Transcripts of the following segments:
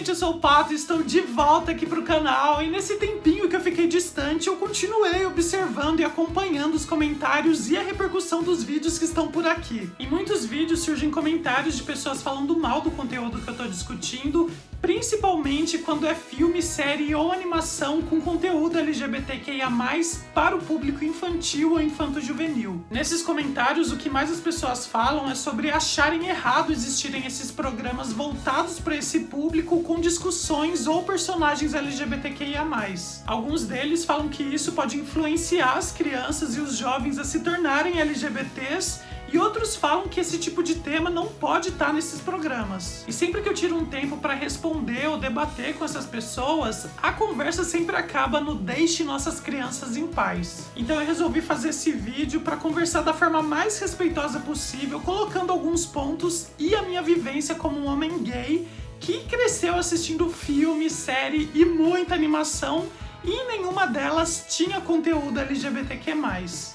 gente, eu sou o Pato e estou de volta aqui pro canal. E nesse tempinho que eu fiquei distante, eu continuei observando e acompanhando os comentários e a repercussão dos vídeos que estão por aqui. Em muitos vídeos surgem comentários de pessoas falando mal do conteúdo que eu tô discutindo, principalmente quando é filme, série ou animação com conteúdo LGBTQIA+, para o público infantil ou infanto-juvenil. Nesses comentários, o que mais as pessoas falam é sobre acharem errado existirem esses programas voltados para esse público com discussões ou personagens LGBTQIA+. Alguns deles falam que isso pode influenciar as crianças e os jovens a se tornarem LGBTs, e outros falam que esse tipo de tema não pode estar nesses programas. E sempre que eu tiro um tempo para responder ou debater com essas pessoas, a conversa sempre acaba no deixe nossas crianças em paz. Então eu resolvi fazer esse vídeo para conversar da forma mais respeitosa possível, colocando alguns pontos e a minha vivência como um homem gay que cresceu assistindo filme, série e muita animação, e nenhuma delas tinha conteúdo LGBTQ+.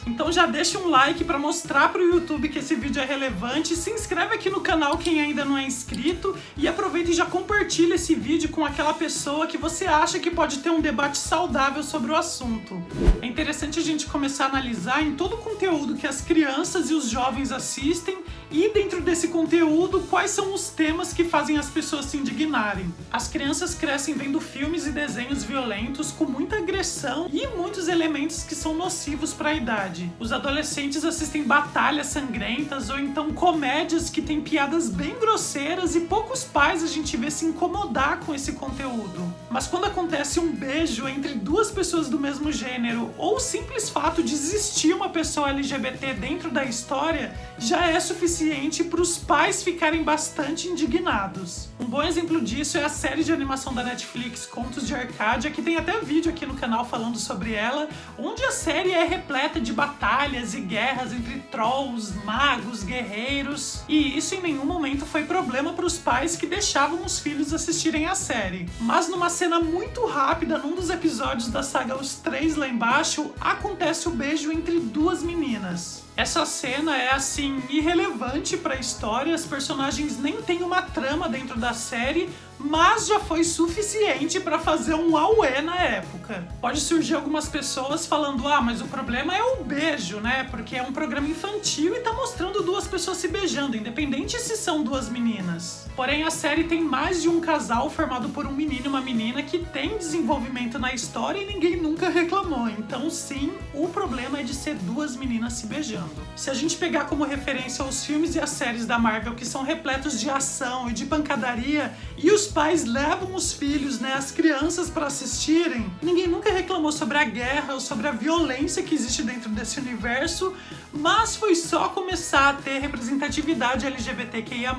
Então já deixa um like para mostrar pro YouTube que esse vídeo é relevante, se inscreve aqui no canal quem ainda não é inscrito e aproveita e já compartilha esse vídeo com aquela pessoa que você acha que pode ter um debate saudável sobre o assunto. É interessante a gente começar a analisar em todo o conteúdo que as crianças e os jovens assistem e dentro desse conteúdo quais são os temas que fazem as pessoas se indignarem. As crianças crescem vendo filmes e desenhos violentos com muita agressão e muitos elementos que são nocivos para a idade. Os adolescentes assistem batalhas sangrentas ou então comédias que têm piadas bem grosseiras e poucos pais a gente vê se incomodar com esse conteúdo. Mas quando acontece um beijo entre duas pessoas do mesmo gênero ou o simples fato de existir uma pessoa LGBT dentro da história, já é suficiente para os pais ficarem bastante indignados. Um bom exemplo disso é a série de animação da Netflix Contos de Arcádia, que tem até vídeo aqui no canal falando sobre ela, onde a série é repleta de batalhas e guerras entre trolls, magos, guerreiros, e isso em nenhum momento foi problema para os pais que deixavam os filhos assistirem a série. Mas numa cena muito rápida, num dos episódios da saga Os Três lá embaixo, acontece o beijo entre duas meninas. Essa cena é, assim, irrelevante para a história, as personagens nem têm uma trama dentro da série, mas já foi suficiente para fazer um auê na época. Pode surgir algumas pessoas falando, mas o problema é o beijo, né? Porque é um programa infantil e tá mostrando duas pessoas se beijando, independente se são duas meninas. Porém, a série tem mais de um casal formado por um menino e uma menina que tem desenvolvimento na história e ninguém nunca reclamou. Então, sim, o problema é de ser duas meninas se beijando. Se a gente pegar como referência os filmes e as séries da Marvel que são repletos de ação e de pancadaria, e os pais levam os filhos, as crianças para assistirem, ninguém nunca reclamou sobre a guerra ou sobre a violência que existe dentro desse universo, mas foi só começar a ter representatividade LGBTQIA+,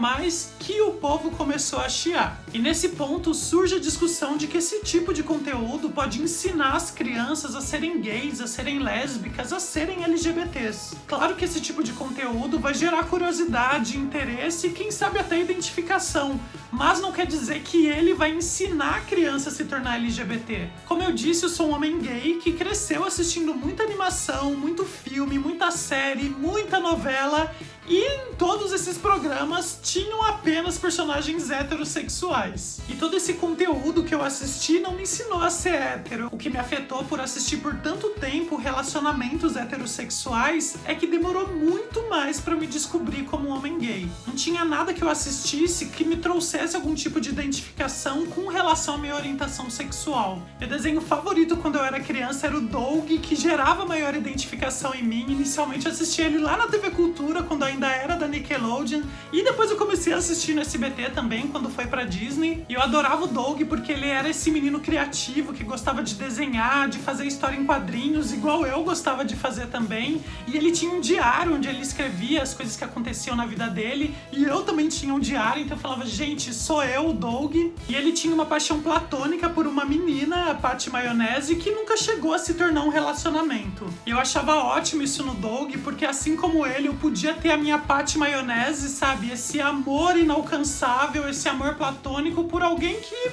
que o povo começou a chiar. E nesse ponto surge a discussão de que esse tipo de conteúdo pode ensinar as crianças a serem gays, a serem lésbicas, a serem LGBTs. Claro que esse tipo de conteúdo vai gerar curiosidade, interesse e quem sabe até identificação, mas não quer dizer que ele vai ensinar a criança a se tornar LGBT. Como eu disse, eu sou um homem gay que cresceu assistindo muita animação, muito filme, muita série, muita novela, e em todos esses programas tinham apenas personagens heterossexuais. E todo esse conteúdo que eu assisti não me ensinou a ser hétero. O que me afetou por assistir por tanto tempo relacionamentos heterossexuais é que demorou muito mais para me descobrir como um homem gay. Não tinha nada que eu assistisse que me trouxesse algum tipo de identificação com relação à minha orientação sexual. Meu desenho favorito quando eu era criança era o Doug, que gerava maior identificação em mim. Inicialmente eu assistia ele lá na TV Cultura, quando ainda era da Nickelodeon, e depois eu comecei a assistir no SBT também, quando foi pra Disney, e eu adorava o Doug porque ele era esse menino criativo que gostava de desenhar, de fazer história em quadrinhos, igual eu gostava de fazer também, e ele tinha um diário onde ele escrevia as coisas que aconteciam na vida dele, e eu também tinha um diário, então eu falava, gente, sou eu, o Doug, e ele tinha uma paixão platônica por uma menina, a Patty Maionese, que nunca chegou a se tornar um relacionamento. E eu achava ótimo isso no Doug, porque assim como ele, eu podia ter a minha Patty Maionese, sabe? Esse amor inalcançável, esse amor platônico por alguém que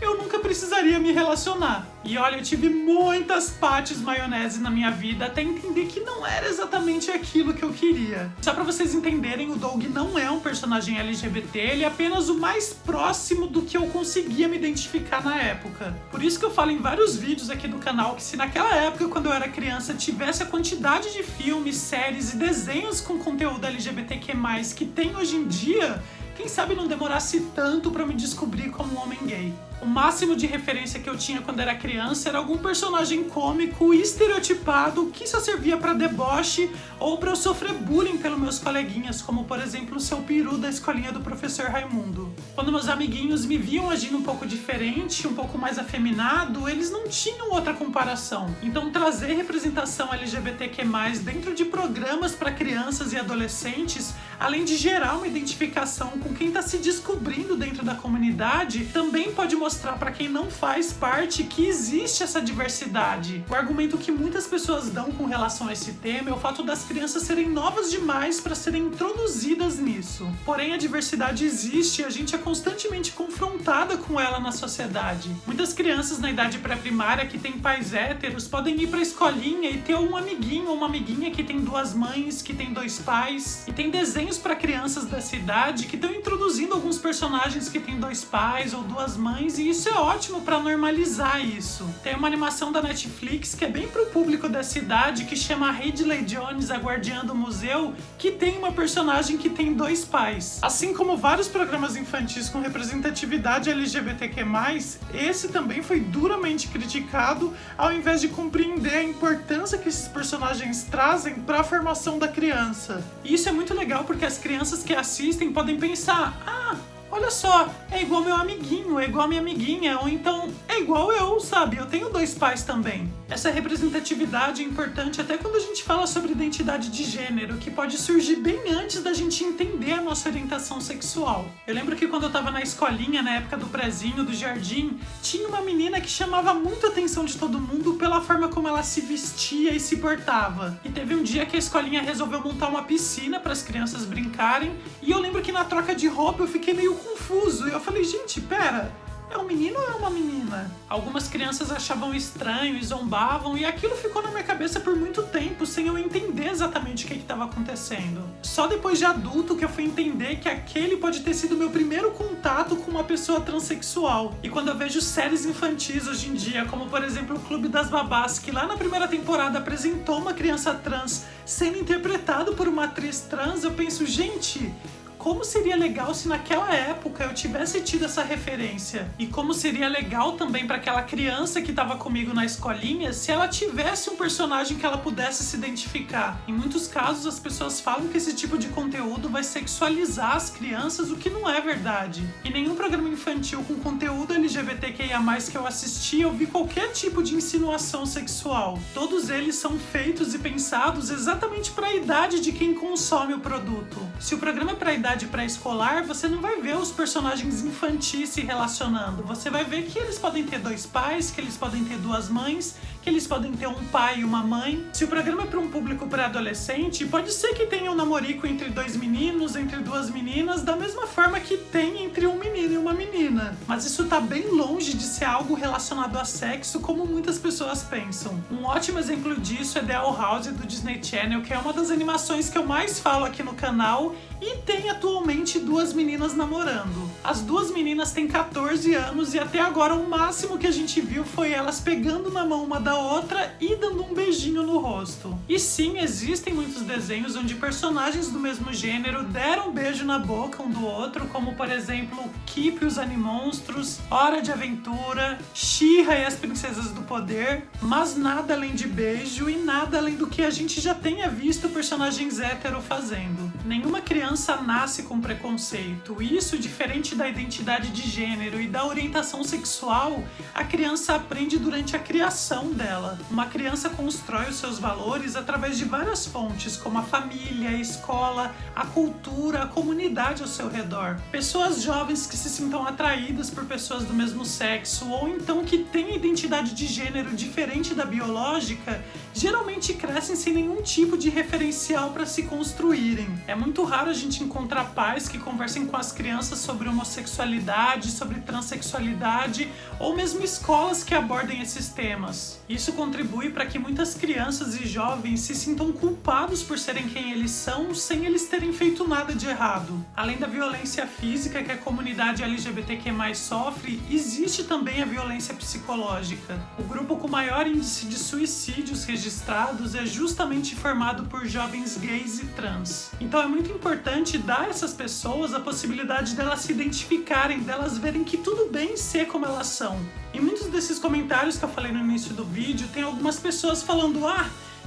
eu nunca precisaria me relacionar. E olha, eu tive muitas Pattis maionese na minha vida até entender que não era exatamente aquilo que eu queria. Só pra vocês entenderem, o Doug não é um personagem LGBT, ele é apenas o mais próximo do que eu conseguia me identificar na época. Por isso que eu falo em vários vídeos aqui do canal que se naquela época, quando eu era criança, tivesse a quantidade de filmes, séries e desenhos com conteúdo LGBTQ+, que tem hoje em dia, quem sabe não demorasse tanto pra me descobrir como um homem gay. O máximo de referência que eu tinha quando era criança era algum personagem cômico estereotipado que só servia pra deboche ou pra eu sofrer bullying pelos meus coleguinhas, como por exemplo o seu peru da escolinha do professor Raimundo. Quando meus amiguinhos me viam agindo um pouco diferente, um pouco mais afeminado, eles não tinham outra comparação. Então trazer representação LGBTQ+, dentro de programas para crianças e adolescentes, além de gerar uma identificação com quem está se descobrindo dentro da comunidade, também pode mostrar para quem não faz parte que existe essa diversidade. O argumento que muitas pessoas dão com relação a esse tema é o fato das crianças serem novas demais para serem introduzidas nisso. Porém, a diversidade existe e a gente é constantemente confrontada com ela na sociedade. Muitas crianças na idade pré-primária que têm pais héteros podem ir para a escolinha e ter um amiguinho ou uma amiguinha que tem duas mães, que tem dois pais. E tem desenhos para crianças dessa idade que estão introduzindo alguns personagens que têm dois pais ou duas mães, e isso é ótimo para normalizar isso. Tem uma animação da Netflix que é bem pro público dessa idade, que chama Ridley Jones, a Guardiã do Museu, que tem uma personagem que tem dois pais. Assim como vários programas infantis com representatividade LGBTQ+, esse também foi duramente criticado, ao invés de compreender a importância que esses personagens trazem para a formação da criança. E isso é muito legal porque as crianças que assistem podem pensar: olha só, é igual meu amiguinho, é igual minha amiguinha, ou então é igual eu, sabe? Eu tenho dois pais também. Essa representatividade é importante até quando a gente fala sobre identidade de gênero, que pode surgir bem antes da gente entender a nossa orientação sexual. Eu lembro que quando eu tava na escolinha, na época do prezinho, do jardim, tinha uma menina que chamava muito a atenção de todo mundo pela forma como ela se vestia e se portava. E teve um dia que a escolinha resolveu montar uma piscina para as crianças brincarem, e eu lembro que na troca de roupa eu fiquei meio confuso. E eu falei: gente, pera, é um menino ou é uma menina? Algumas crianças achavam estranho e zombavam, e aquilo ficou na minha cabeça por muito tempo, sem eu entender exatamente o que estava acontecendo. Só depois de adulto que eu fui entender que aquele pode ter sido meu primeiro contato com uma pessoa transexual. E quando eu vejo séries infantis hoje em dia, como por exemplo o Clube das Babás, que lá na primeira temporada apresentou uma criança trans sendo interpretado por uma atriz trans, eu penso: gente, como seria legal se naquela época eu tivesse tido essa referência? E como seria legal também para aquela criança que estava comigo na escolinha se ela tivesse um personagem que ela pudesse se identificar. Em muitos casos as pessoas falam que esse tipo de conteúdo vai sexualizar as crianças, o que não é verdade. Em nenhum programa infantil com conteúdo LGBTQIA+, que eu assisti, eu vi qualquer tipo de insinuação sexual. Todos eles são feitos e pensados exatamente para a idade de quem consome o produto. Se o programa é para a idade pré-escolar, você não vai ver os personagens infantis se relacionando. Você vai ver que eles podem ter dois pais, que eles podem ter duas mães, que eles podem ter um pai e uma mãe. Se o programa é para um público pré-adolescente, pode ser que tenha um namorico entre dois meninos, entre duas meninas, da mesma forma que tem entre um menino e uma menina. Mas isso tá bem longe de ser algo relacionado a sexo, como muitas pessoas pensam. Um ótimo exemplo disso é The Owl House do Disney Channel, que é uma das animações que eu mais falo aqui no canal, e tem atualmente duas meninas namorando. As duas meninas têm 14 anos e até agora o máximo que a gente viu foi elas pegando na mão uma da outra e dando um beijinho no rosto. E sim, existem muitos desenhos onde personagens do mesmo gênero deram um beijo na boca um do outro, como por exemplo Keep e os Animonstros, Hora de Aventura, She-Ra e as Princesas do Poder, mas nada além de beijo e nada além do que a gente já tenha visto personagens hétero fazendo. Nenhuma criança nasce com preconceito, e isso, diferente da identidade de gênero e da orientação sexual, a criança aprende durante a criação dela. Uma criança constrói os seus valores através de várias fontes, como a família, a escola, a cultura, a comunidade ao seu redor. Pessoas jovens que se sintam atraídas por pessoas do mesmo sexo, ou então que têm identidade de gênero diferente da biológica, geralmente crescem sem nenhum tipo de referencial para se construírem. É muito raro a gente encontrar pais que conversem com as crianças sobre homossexualidade, sobre transexualidade ou mesmo escolas que abordem esses temas. Isso contribui para que muitas crianças e jovens se sintam culpados por serem quem eles são sem eles terem feito nada de errado. Além da violência física que a comunidade LGBTQ+ sofre, existe também a violência psicológica. O grupo com maior índice de suicídios registrados é justamente formado por jovens gays e trans. Então é muito importante dar a essas pessoas a possibilidade delas se identificarem, delas verem que tudo bem ser como elas são. Em muitos desses comentários que eu falei no início do vídeo, tem algumas pessoas falando: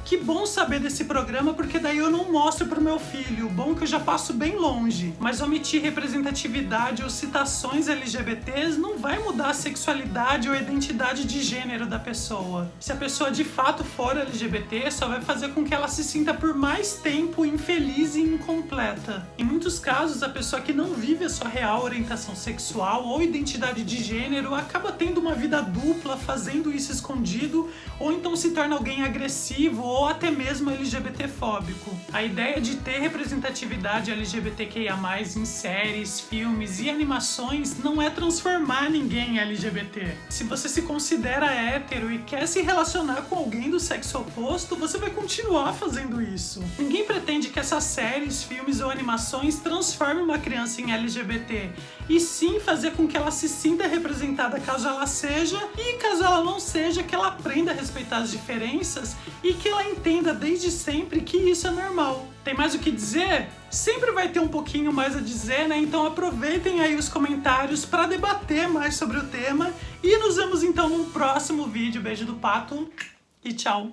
que bom saber desse programa, porque daí eu não mostro pro meu filho. Bom que eu já passo bem longe. Mas omitir representatividade ou citações LGBTs não vai mudar a sexualidade ou a identidade de gênero da pessoa. Se a pessoa de fato for LGBT, só vai fazer com que ela se sinta por mais tempo infeliz e incompleta. Em muitos casos, a pessoa que não vive a sua real orientação sexual ou identidade de gênero acaba tendo uma vida dupla, fazendo isso escondido, ou então se torna alguém agressivo ou até mesmo LGBTfóbico. A ideia de ter representatividade LGBTQIA+, em séries, filmes e animações não é transformar ninguém em LGBT. Se você se considera hétero e quer se relacionar com alguém do sexo oposto, você vai continuar fazendo isso. Ninguém pretende que essas séries, filmes ou animações transformem uma criança em LGBT, e sim fazer com que ela se sinta representada caso ela seja, e caso ela não seja, que ela aprenda a respeitar as diferenças e que ela entenda desde sempre que isso é normal. Tem mais o que dizer? Sempre vai ter um pouquinho mais a dizer, né? Então aproveitem aí os comentários para debater mais sobre o tema e nos vemos então no próximo vídeo. Beijo do Pato e tchau!